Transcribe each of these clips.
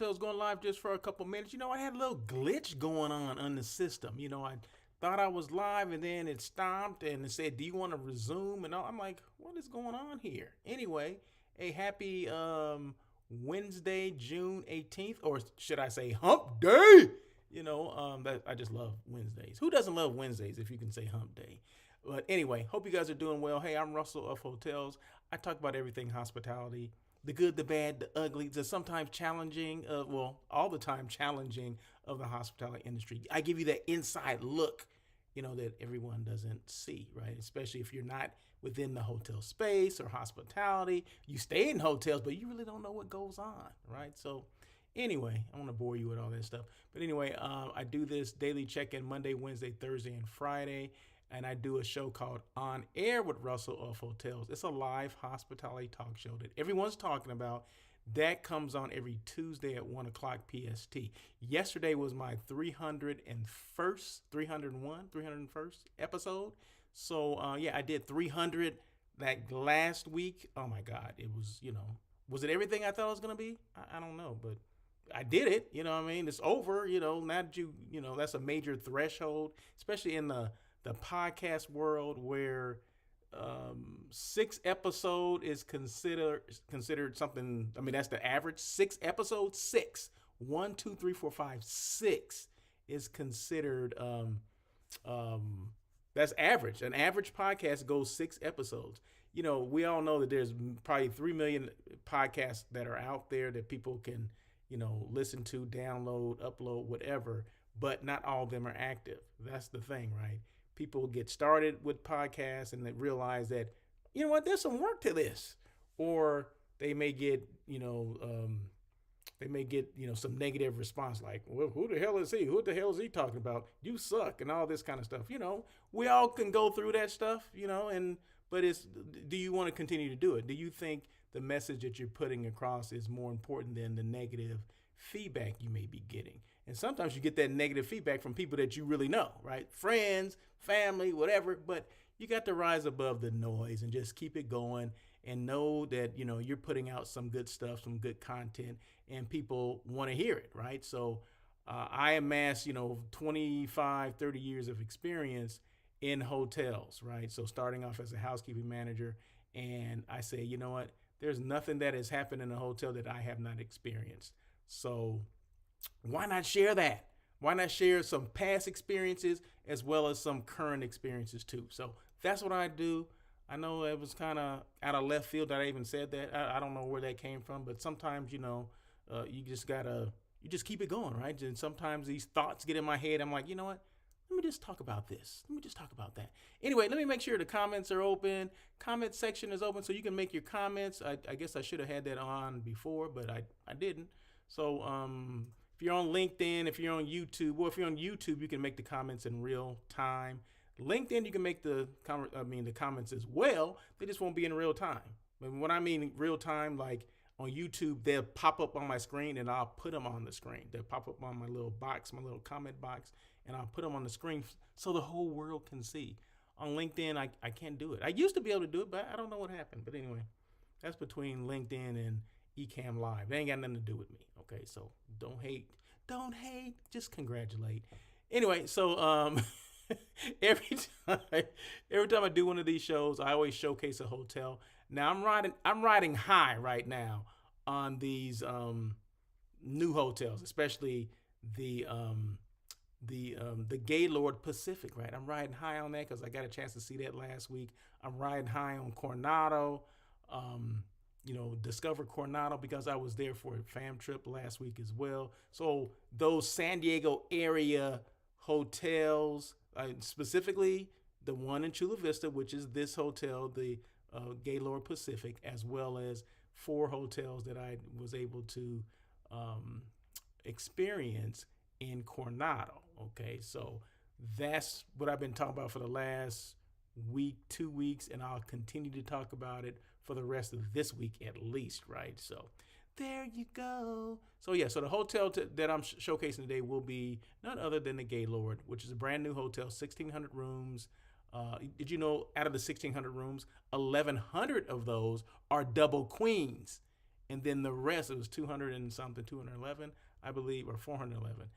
Hotels going live just for a couple minutes. I had a little glitch going on the system. I thought I was live and then it stopped and it said, do you want to resume? And I'm like, what is going on here? Anyway, a happy Wednesday, June 18th, or should I say hump day? I just love Wednesdays. Who doesn't love Wednesdays if you can say hump day? But anyway, hope you guys are doing well. Hey, I'm Russell of Hotels. I talk about everything hospitality, the good, the bad, the ugly, the sometimes challenging, all the time challenging of the hospitality industry. I give you that inside look, that everyone doesn't see, right? Especially if you're not within the hotel space or hospitality. You stay in hotels, but you really don't know what goes on, right? So anyway, I don't want to bore you with all that stuff. But anyway, I do this daily check-in Monday, Wednesday, Thursday, and Friday. And I do a show called On Air with Russell of Hotels. It's a live hospitality talk show that everyone's talking about. That comes on every Tuesday at 1 o'clock PST. Yesterday was my 301st episode. So, I did 300 that last week. Oh, my God. It was, was it everything I thought it was going to be? I don't know, but I did it. It's over. Now that that's a major threshold, especially in the podcast world where 6 episode is considered something. That's the average. 6 episodes. 6. 1, 2, 3, 4, 5, 6 is considered. That's average. An average podcast goes 6 episodes. We all know that there's probably 3 million podcasts that are out there that people can, listen to, download, upload, whatever. But not all of them are active. That's the thing, right? People get started with podcasts and they realize that, there's some work to this, or they may get, some negative response like, well, who the hell is he? What the hell is he talking about? You suck and all this kind of stuff. We all can go through that stuff, but do you want to continue to do it? Do you think the message that you're putting across is more important than the negative feedback you may be getting? And sometimes you get that negative feedback from people that you really know, right? Friends, family, whatever. But you got to rise above the noise and just keep it going and know that, you're putting out some good stuff, some good content, and people want to hear it, right? So I amassed, 25, 30 years of experience in hotels, right? So starting off as a housekeeping manager, and I say, you know what? There's nothing that has happened in a hotel that I have not experienced. So why not share that? Why not share some past experiences as well as some current experiences too? So that's what I do. I know it was kind of out of left field that I even said that. I don't know where that came from, but sometimes, you just keep it going, right? And sometimes these thoughts get in my head. I'm like, you know what? Let me just talk about this. Let me just talk about that. Anyway, let me make sure the comments are open. Comment section is open so you can make your comments. I guess I should have had that on before, but I didn't. So if you're on LinkedIn, if you're on YouTube, if you're on YouTube, you can make the comments in real time. LinkedIn, you can make the comments as well. They just won't be in real time. When I mean real time, like on YouTube, they'll pop up on my screen and I'll put them on the screen. They'll pop up on my little box, my little comment box, and I'll put them on the screen so the whole world can see. On LinkedIn, I can't do it. I used to be able to do it, but I don't know what happened. But anyway, that's between LinkedIn and Ecamm Live. They ain't got nothing to do with me. Okay, so don't hate, just congratulate. Anyway, so every time I do one of these shows, I always showcase a hotel. Now I'm riding high right now on these new hotels, especially the Gaylord Pacific, right? I'm riding high on that because I got a chance to see that last week. I'm riding high on Coronado. Discover Coronado because I was there for a fam trip last week as well. So those San Diego area hotels, specifically the one in Chula Vista, which is this hotel, the Gaylord Pacific, as well as 4 hotels that I was able to experience in Coronado. Okay, so that's what I've been talking about for the last week, 2 weeks, and I'll continue to talk about it for the rest of this week at least, right? So there you go. So yeah, so the hotel that I'm showcasing today will be none other than the Gaylord, which is a brand new hotel, 1,600 rooms. Did you know out of the 1,600 rooms, 1,100 of those are double queens and then the rest, it was 200 and something, 211, I believe, or 411.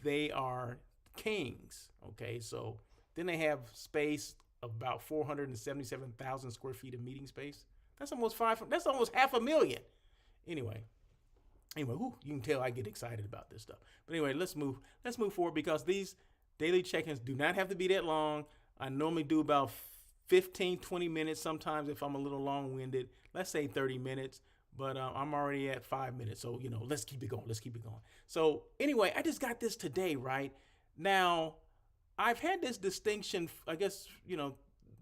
They are kings. Okay, so then they have space of about 477,000 square feet of meeting space. That's almost five. That's almost half a million. Anyway, whew, you can tell I get excited about this stuff. But anyway, let's move. Let's move forward because these daily check-ins do not have to be that long. I normally do about 15, 20 minutes. Sometimes if I'm a little long-winded, let's say 30 minutes. But I'm already at 5 minutes. So, let's keep it going. Let's keep it going. So anyway, I just got this today, right? Now, I've had this distinction, I guess,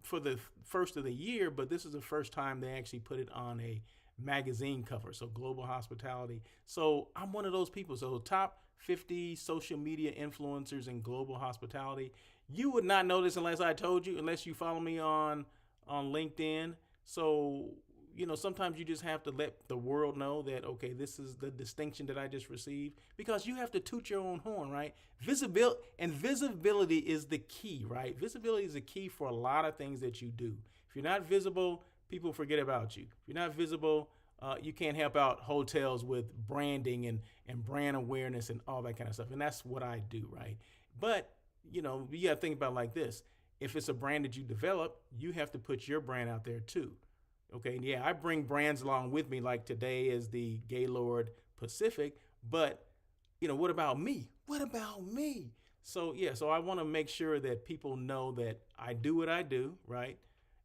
for the first of the year, but this is the first time they actually put it on a magazine cover. So Global Hospitality. So I'm one of those people. So top 50 social media influencers in global hospitality. You would not know this unless I told you, unless you follow me on LinkedIn. So, sometimes you just have to let the world know that, okay, this is the distinction that I just received, because you have to toot your own horn, right? Visibility is the key, right? Visibility is the key for a lot of things that you do. If you're not visible, people forget about you. If you're not visible, you can't help out hotels with branding and brand awareness and all that kind of stuff. And that's what I do, right? But, you got to think about it like this. If it's a brand that you develop, you have to put your brand out there too. Okay, yeah, I bring brands along with me, like today is the Gaylord Pacific, but, what about me? What about me? So, yeah, so I want to make sure that people know that I do what I do, right?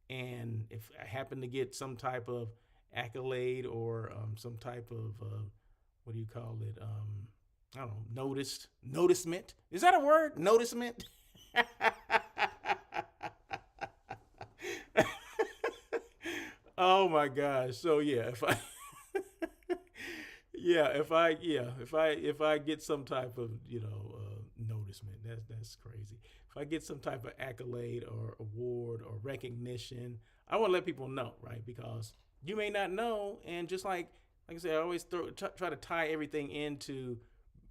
And if I happen to get some type of accolade or some type of, what do you call it? I don't know, noticement. Is that a word? Noticement? Oh my gosh. So yeah, if I get some type of, noticement, that's crazy. If I get some type of accolade or award or recognition, I want to let people know, right? Because you may not know, and just like I said, I always try to tie everything into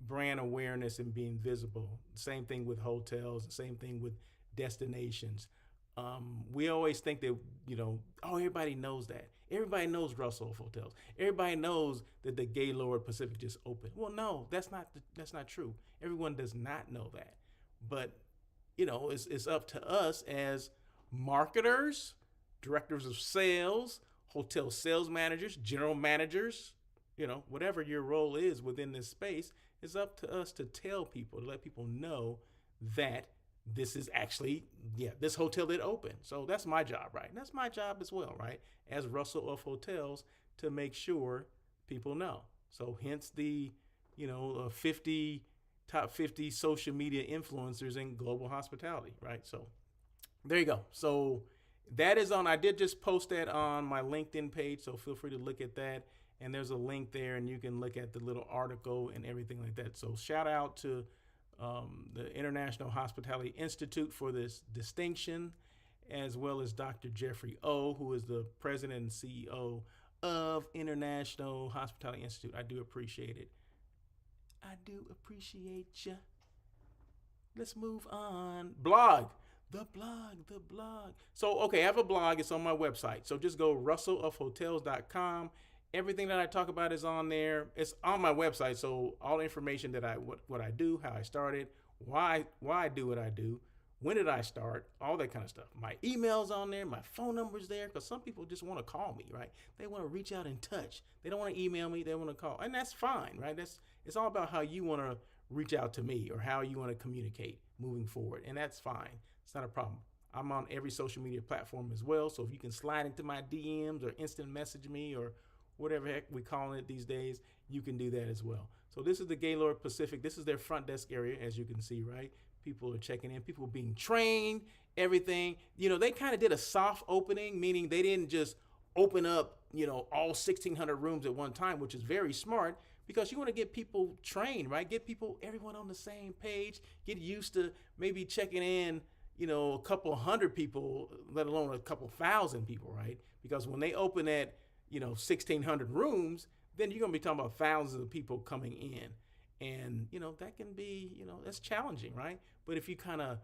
brand awareness and being visible. Same thing with hotels, same thing with destinations. We always think that, everybody knows that. Everybody knows Russell Hotels. Everybody knows that the Gaylord Pacific just opened. Well, no, that's not true. Everyone does not know that. But, it's up to us as marketers, directors of sales, hotel sales managers, general managers, whatever your role is within this space, it's up to us to tell people, to let people know that this is actually, this hotel did open. So that's my job, right? And that's my job as well, right? As Russell of Hotels, to make sure people know. So hence the, top 50 social media influencers in global hospitality, right? So there you go. So that is I did just post that on my LinkedIn page. So feel free to look at that. And there's a link there and you can look at the little article and everything like that. So shout out to the International Hospitality Institute for this distinction, as well as Dr. Jeffrey O, who is the president and CEO of International Hospitality Institute. I do appreciate it. I do appreciate you. Let's move on. The blog. So, okay, I have a blog. It's on my website. So just go russellofhotels.com. Everything that I talk about is on there. It's on my website. So all the information that what I do, how I started, why I do what I do, when did I start, all that kind of stuff. My email's on there, my phone number's there, because some people just want to call me, right? They want to reach out and touch. They don't want to email me. They want to call, and that's fine, right? It's all about how you want to reach out to me or how you want to communicate moving forward, and that's fine. It's not a problem. I'm on every social media platform as well. So if you can slide into my DMs or instant message me or whatever heck we call it these days, you can do that as well. So this is the Gaylord Pacific. This is their front desk area, as you can see, right? People are checking in, people being trained, everything. They kind of did a soft opening, meaning they didn't just open up, all 1,600 rooms at one time, which is very smart because you want to get people trained, right? Get everyone on the same page, get used to maybe checking in, a couple hundred people, let alone a couple thousand people, right? Because when they open at 1,600 rooms, then you're going to be talking about thousands of people coming in. And, that can be, that's challenging, right? But if you kind of,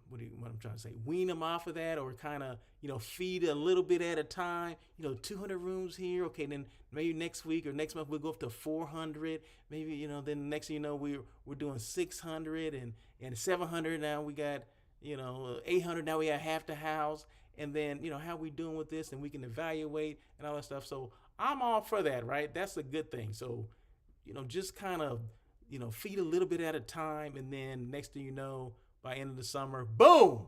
what I'm trying to say, wean them off of that, or kind of, feed a little bit at a time. 200 rooms here. Okay, then maybe next week or next month we'll go up to 400. Maybe, then next thing you know, we're doing 600 and 700. Now we got, 800. Now we got half the house. And then, how we doing with this, and we can evaluate and all that stuff. So I'm all for that, right? That's a good thing. So, just kind of, feed a little bit at a time, and then next thing you know, by end of the summer, boom,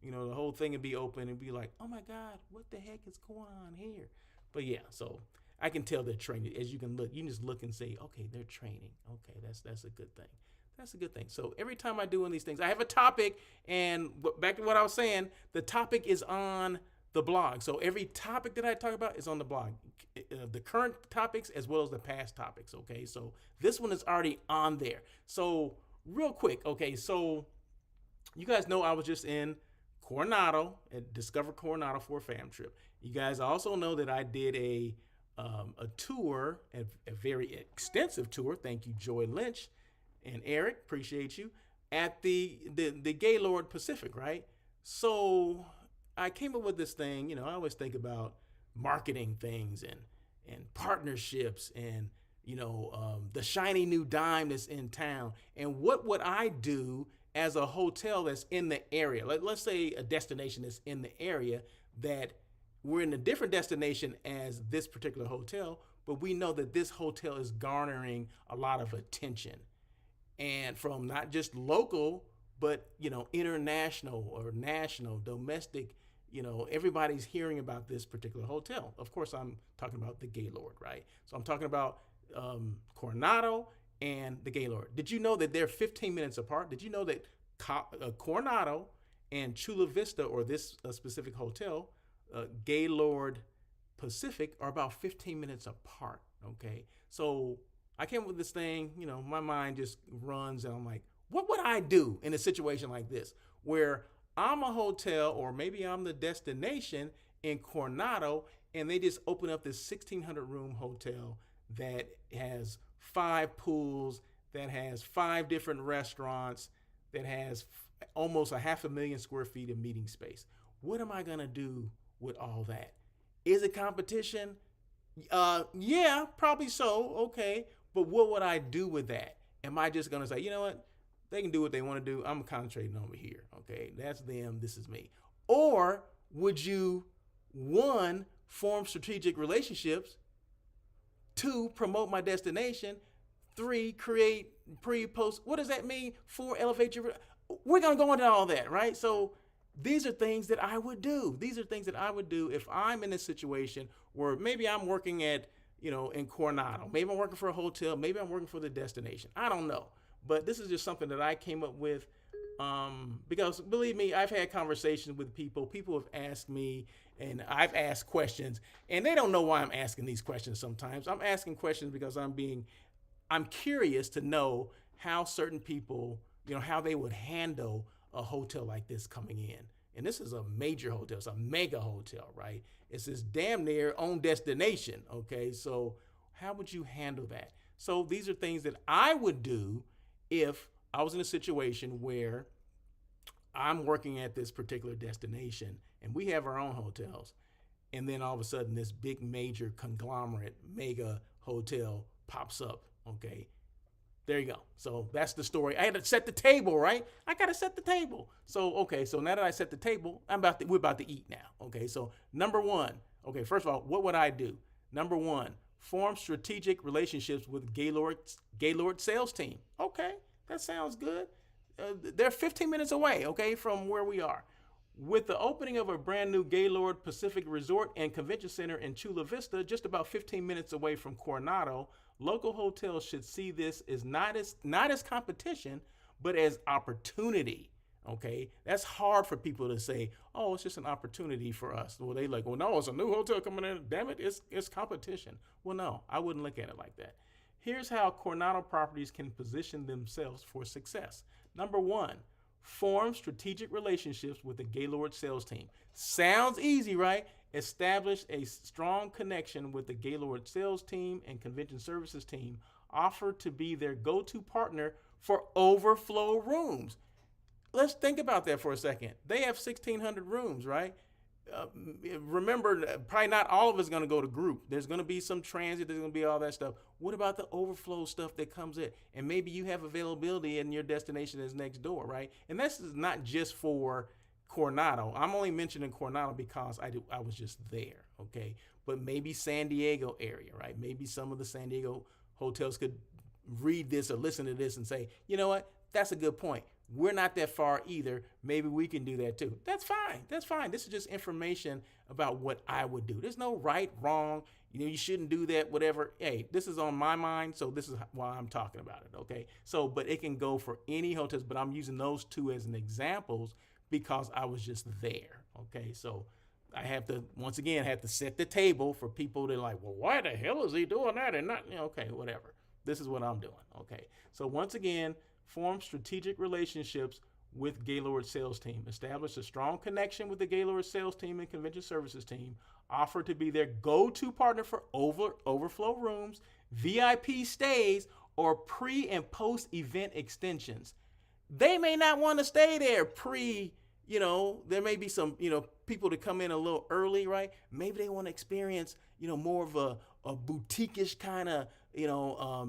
the whole thing would be open and be like, oh my God, what the heck is going on here? But yeah, so I can tell they're training. As you can look, you can just look and say, okay, they're training. Okay, that's a good thing. That's a good thing. So every time I do one of these things, I have a topic, and back to what I was saying, the topic is on the blog. So every topic that I talk about is on the blog, the current topics as well as the past topics. Okay, so this one is already on there. So real quick, okay, so you guys know I was just in Coronado at Discover Coronado for a fam trip. You guys also know that I did a tour, a very extensive tour. Thank you, Joy Lynch and Eric, appreciate you, at the Gaylord Pacific, right? So I came up with this thing. I always think about marketing things and partnerships and the shiny new dime that's in town. And what would I do as a hotel that's in the area? Let's say a destination that's in the area, that we're in a different destination as this particular hotel, but we know that this hotel is garnering a lot of attention, and from not just local, but international or national, domestic. Everybody's hearing about this particular hotel. Of course, I'm talking about the Gaylord, right? So I'm talking about Coronado and the Gaylord. Did you know that they're 15 minutes apart? Did you know that Coronado and Chula Vista, or this specific hotel, Gaylord Pacific, are about 15 minutes apart? Okay, so I came up with this thing. My mind just runs, and I'm like, what would I do in a situation like this, where I'm a hotel, or maybe I'm the destination in Coronado, and they just open up this 1,600 room hotel that has 5 pools, that has 5 different restaurants, that has almost 500,000 square feet of meeting space. What am I gonna do with all that? Is it competition? Yeah, probably so. Okay, but what would I do with that? Am I just gonna say, you know what? They can do what they want to do. I'm concentrating over here. Okay, that's them. This is me. Or would you, 1, form strategic relationships, 2, promote my destination, 3, create pre-post. What does that mean? 4, elevate your. We're gonna go into all that, right? So these are things that I would do. These are things that I would do if I'm in a situation where maybe I'm working at, in Coronado. Maybe I'm working for a hotel. Maybe I'm working for the destination. I don't know. But this is just something that I came up with because, believe me, I've had conversations with people. People have asked me, and I've asked questions, and they don't know why I'm asking these questions sometimes. I'm asking questions because I'm curious to know how certain people, how they would handle a hotel like this coming in. And this is a major hotel. It's a mega hotel, right? It's this damn near own destination, okay? So how would you handle that? So these are things that I would do if I was in a situation where I'm working at this particular destination and we have our own hotels, and then all of a sudden this big major conglomerate mega hotel pops up. Okay, there you go. So that's the story. I had to set the table, right? I got to set the table. So, okay, so now that I set the table, we're about to eat now. Okay, so number 1, okay, first of all, what would I do? Number 1, form strategic relationships with Gaylord sales team. Okay, that sounds good. They're 15 minutes away, okay, from where we are. With the opening of a brand new Gaylord Pacific Resort and Convention Center in Chula Vista, just about 15 minutes away from Coronado, local hotels should see this as not as competition, but as opportunity. Okay, that's hard for people to say, oh, it's just an opportunity for us. Well, they like, well, no, it's a new hotel coming in. Damn it, it's competition. Well, no, I wouldn't look at it like that. Here's how Coronado properties can position themselves for success. Number 1, form strategic relationships with the Gaylord sales team. Sounds easy, right? Establish a strong connection with the Gaylord sales team and convention services team. Offer to be their go-to partner for overflow rooms. let's think about that for a second. They have 1,600 rooms, right? Uh, Remember, probably not all of it's going to go to group. There's going to be some transit. There's going to be all that stuff. What about the overflow stuff that comes in? And maybe you have availability in your destination that's next door, right? And this is not just for Coronado. I'm only mentioning Coronado because I was just there, okay? But maybe San Diego area, right? Maybe some of the San Diego hotels could read this or listen to this and say, you know what? That's a good point. We're not that far either. Maybe we can do that too. That's fine. That's fine. This is just information about what I would do. There's no right, wrong. You shouldn't do that, whatever. Hey, this is on my mind, so this is why I'm talking about it, okay? So, but it can go for any hotels, but I'm using those two as an examples because I was just there, okay? So I have to, once again, have to set the table for people that are like, well, why the hell is he doing that and not, okay, whatever. This is what I'm doing, okay? So once again, form strategic relationships with Gaylord sales team. Establish a strong connection with the Gaylord sales team and convention services team. Offer to be their go-to partner for overflow rooms, VIP stays, or pre and post event extensions. They may not want to stay there there may be some, people to come in a little early, right? Maybe they want to experience, more of a boutique-ish kind of,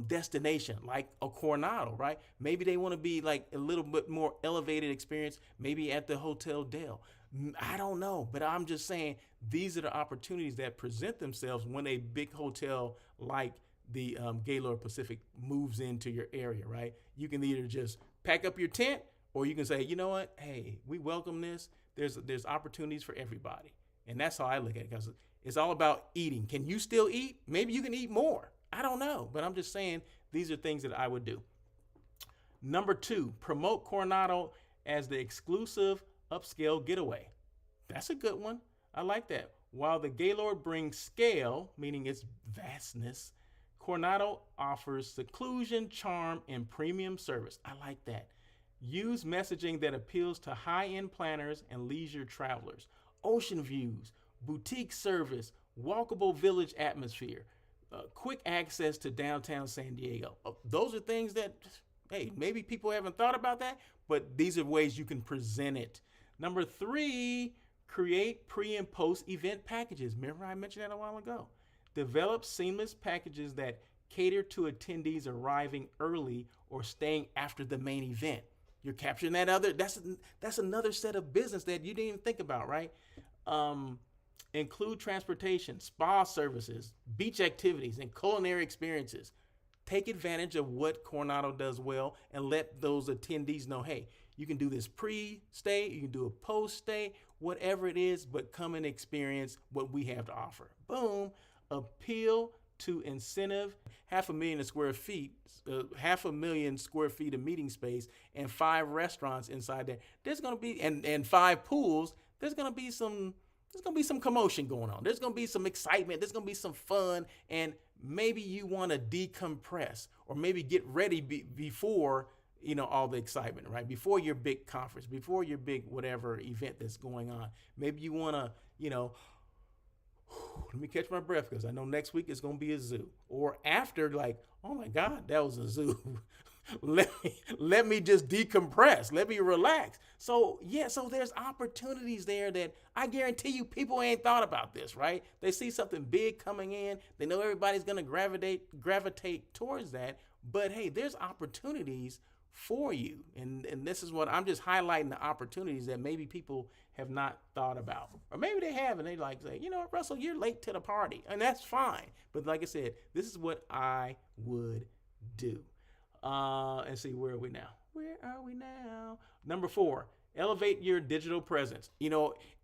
destination like a Coronado, right? Maybe they want to be like a little bit more elevated experience, maybe at the Hotel Del. I don't know, but I'm just saying these are the opportunities that present themselves when a big hotel like the Gaylord Pacific moves into your area, right? You can either just pack up your tent or you can say, you know what? Hey, we welcome this. There's opportunities for everybody. And that's how I look at it because it's all about eating. Can you still eat? Maybe you can eat more. I don't know, but I'm just saying these are things that I would do. Number 2, promote Coronado as the exclusive upscale getaway. That's a good one. I like that. While the Gaylord brings scale, meaning its vastness, Coronado offers seclusion, charm, and premium service. I like that. Use messaging that appeals to high-end planners and leisure travelers. Ocean views, boutique service, walkable village atmosphere, quick access to downtown San Diego. Those are things that, hey, maybe people haven't thought about that, but these are ways you can present it. Number 3, create pre and post event packages. Remember I mentioned that a while ago. Develop seamless packages that cater to attendees arriving early or staying after the main event. You're capturing that's another set of business that you didn't even think about, right? Include transportation, spa services, beach activities, and culinary experiences. Take advantage of what Coronado does well and let those attendees know, hey, you can do this pre-stay, you can do a post-stay, whatever it is, but come and experience what we have to offer. Boom. Appeal to incentive. 500,000 square feet, 500,000 square feet of meeting space and 5 restaurants inside there. There's going to be, and 5 pools, there's going to be some commotion going on. There's going to be some excitement. There's going to be some fun. And maybe you want to decompress or maybe get ready before, all the excitement, right? Before your big conference, before your big whatever event that's going on. Maybe you want to, let me catch my breath because I know next week it's going to be a zoo. Or after, like, oh my God, that was a zoo. let me just decompress. Let me relax. So there's opportunities there that I guarantee you people ain't thought about this, right? They see something big coming in. They know everybody's going to gravitate towards that. But hey, there's opportunities for you. And this is what I'm just highlighting, the opportunities that maybe people have not thought about. Or maybe they have and they like say, Russell, you're late to the party. And that's fine. But like I said, this is what I would do. And see, where are we now? Where are we now? Number 4, elevate your digital presence.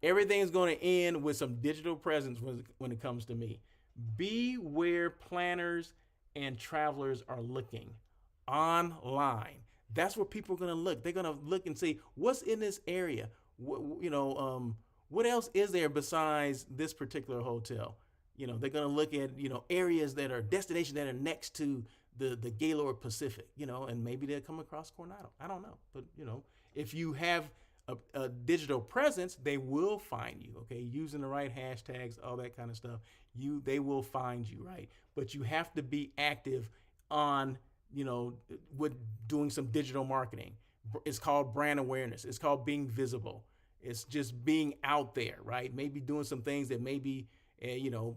Everything's going to end with some digital presence when it comes to me. Be where planners and travelers are looking online. That's where people are going to look. They're going to look and see what's in this area. What else is there besides this particular hotel? They're going to look at, areas that are destinations that are next to the Gaylord Pacific, and maybe they'll come across Coronado. I don't know. But, if you have a digital presence, they will find you, okay? Using the right hashtags, all that kind of stuff, they will find you, right? But you have to be active on, with doing some digital marketing. It's called brand awareness. It's called being visible. It's just being out there, right? Maybe doing some things that maybe,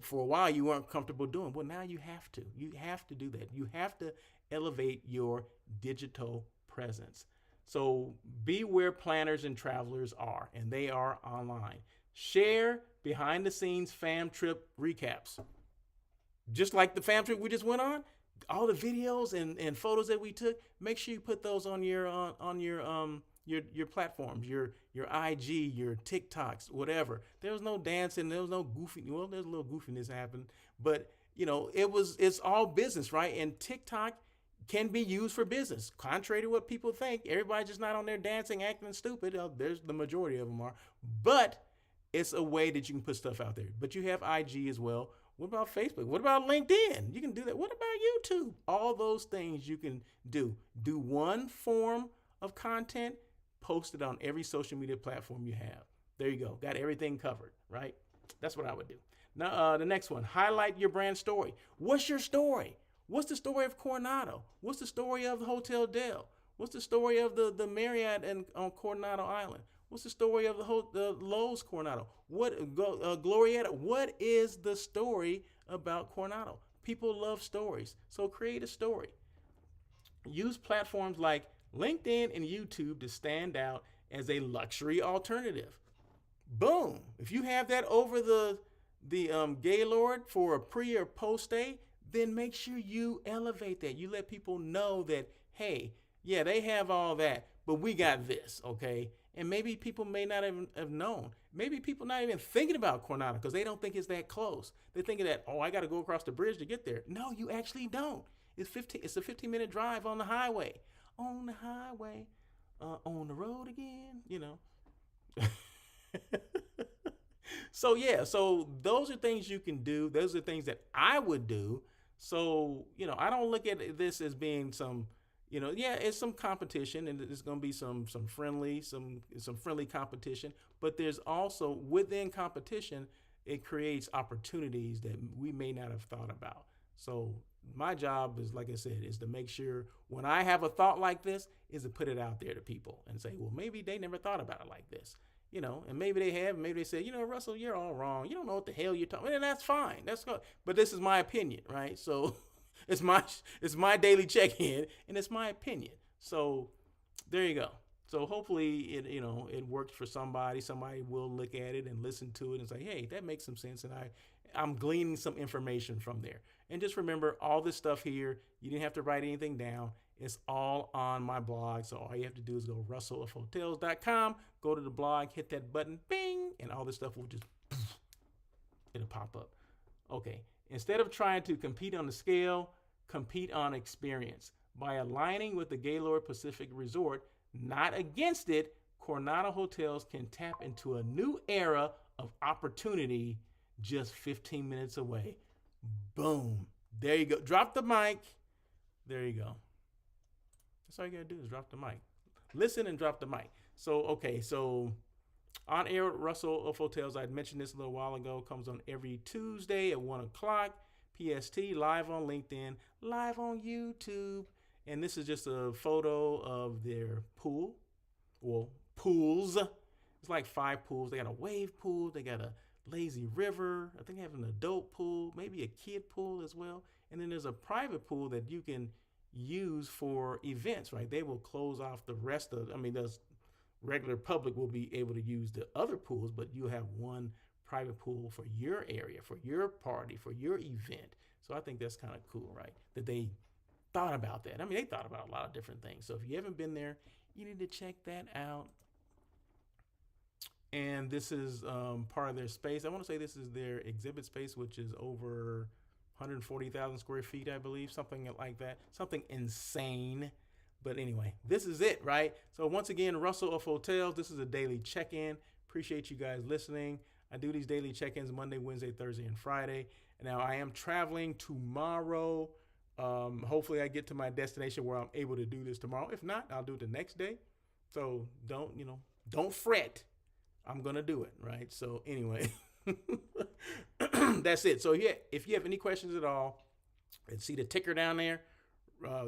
for a while you weren't comfortable doing. Well, now you have to. You have to do that. You have to elevate your digital presence. So be where planners and travelers are, and they are online. Share behind the scenes fam trip recaps. Just like the fam trip we just went on, all the videos and photos that we took, make sure you put those on your platforms, your IG, your TikToks, whatever. There was no dancing, there was no goofy. Well, there's a little goofiness happened, but it's all business, right? And TikTok can be used for business. Contrary to what people think, everybody's just not on there dancing, acting stupid. There's the majority of them are, but it's a way that you can put stuff out there. But you have IG as well. What about Facebook? What about LinkedIn? You can do that. What about YouTube? All those things you can do. Do one form of content, post it on every social media platform you have. There you go. Got everything covered, right? That's what I would do. Now, the next one, highlight your brand story. What's your story? What's the story of Coronado? What's the story of the Hotel Del? What's the story of the Marriott on Coronado Island? What's the story of the Lowe's Coronado? Glorietta? What is the story about Coronado? People love stories, so create a story. Use platforms like LinkedIn and YouTube to stand out as a luxury alternative. Boom! If you have that over the Gaylord for a pre or post stay, then make sure you elevate that. You let people know that, hey, yeah, they have all that, but we got this, okay? And maybe people may not even have known. Maybe people not even thinking about Coronado because they don't think it's that close. They're thinking that, I got to go across the bridge to get there. No, you actually don't. It's a 15-minute drive on the highway. On the highway, on the road again, So those are things you can do. Those are things that I would do. So, I don't look at this as being some, it's some competition and there's going to be some friendly competition, but there's also within competition, it creates opportunities that we may not have thought about. So my job is, like I said, is to make sure when I have a thought like this is to put it out there to people and say, well, maybe they never thought about it like this. And maybe they have, maybe they say, Russell, you're all wrong. You don't know what the hell you're talking about. And that's fine. That's good. But this is my opinion, right? So it's my daily check-in and it's my opinion. So there you go. So hopefully it works for somebody. Somebody will look at it and listen to it and say, hey, that makes some sense. And I'm gleaning some information from there. And just remember all this stuff here, you didn't have to write anything down. It's all on my blog. So all you have to do is go russellofhotels.com, go to the blog, hit that button, bing, and all this stuff will just, it'll pop up. Okay. Instead of trying to compete on the scale, compete on experience. By aligning with the Gaylord Pacific Resort, not against it, Coronado Hotels can tap into a new era of opportunity just 15 minutes away. Boom. There you go. Drop the mic. There you go. That's all you got to do is drop the mic. Listen and drop the mic. So on air with Russell of Hotels, I mentioned this a little while ago, comes on every Tuesday at 1 o'clock PST, live on LinkedIn, live on YouTube. And this is just a photo of their pool. Well, pools. It's like 5 pools. They got a wave pool. They got a lazy river. I think they have an adult pool, maybe a kid pool as well. And then there's a private pool that you can use for events, right? They will close off the rest of, the regular public will be able to use the other pools, but you'll have one private pool for your area, for your party, for your event. So I think that's kind of cool, right? That they thought about that. They thought about a lot of different things. So if you haven't been there, you need to check that out. And this is part of their space. I want to say this is their exhibit space, which is over 140,000 square feet, I believe, something like that, something insane. But anyway, this is it, right? So once again, Russell of Hotels, this is a daily check-in. Appreciate you guys listening. I do these daily check-ins Monday, Wednesday, Thursday, and Friday. And now I am traveling tomorrow. Hopefully I get to my destination where I'm able to do this tomorrow. If not, I'll do it the next day. So don't fret. I'm going to do it, right? So anyway, that's it. So yeah, if you have any questions at all, see the ticker down there,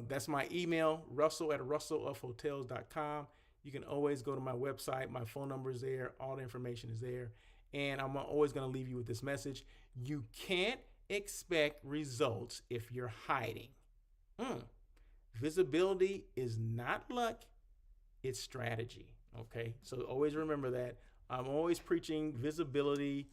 That's my email, russell@russellofhotels.com. You can always go to my website. My phone number is there. All the information is there. And I'm always going to leave you with this message. You can't expect results if you're hiding. Visibility is not luck, it's strategy. Okay, so always remember that. I'm always preaching visibility,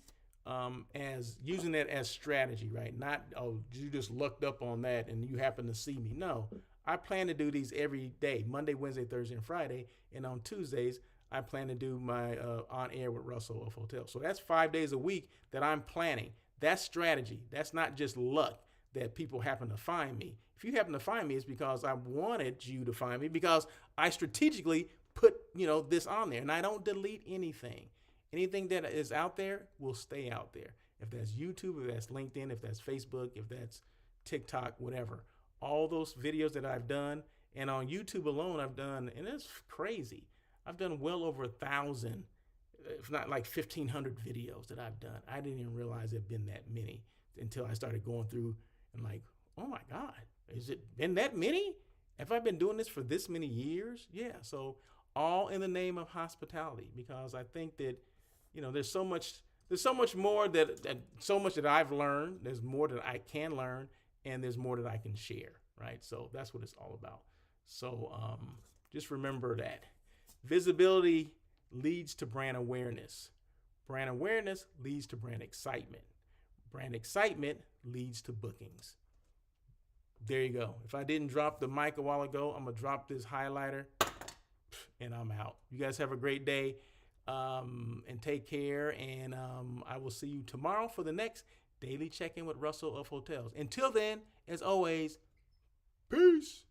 as using that as strategy, right? Not, oh, you just lucked up on that and you happen to see me. No, I plan to do these every day, Monday, Wednesday, Thursday, and Friday. And on Tuesdays, I plan to do my on air with Russell of Hotels. So that's 5 days a week that I'm planning. That's strategy. That's not just luck that people happen to find me. If you happen to find me, it's because I wanted you to find me, because I strategically put, this on there, and I don't delete anything. Anything that is out there will stay out there. If that's YouTube, if that's LinkedIn, if that's Facebook, if that's TikTok, whatever. All those videos that I've done, and on YouTube alone, I've done, and it's crazy, I've done well over 1,000, if not like 1,500 videos that I've done. I didn't even realize there'd been that many until I started going through and like, oh my God, has it been that many? Have I been doing this for this many years? Yeah. So all in the name of hospitality, because I think that, there's so much more so much that I've learned. There's more that I can learn, and there's more that I can share. Right. So that's what it's all about. So just remember that visibility leads to brand awareness. Brand awareness leads to brand excitement. Brand excitement leads to bookings. There you go. If I didn't drop the mic a while ago, I'm going to drop this highlighter and I'm out. You guys have a great day, and take care. And I will see you tomorrow for the next Daily Check-In with Russell of Hotels. Until then, as always, peace.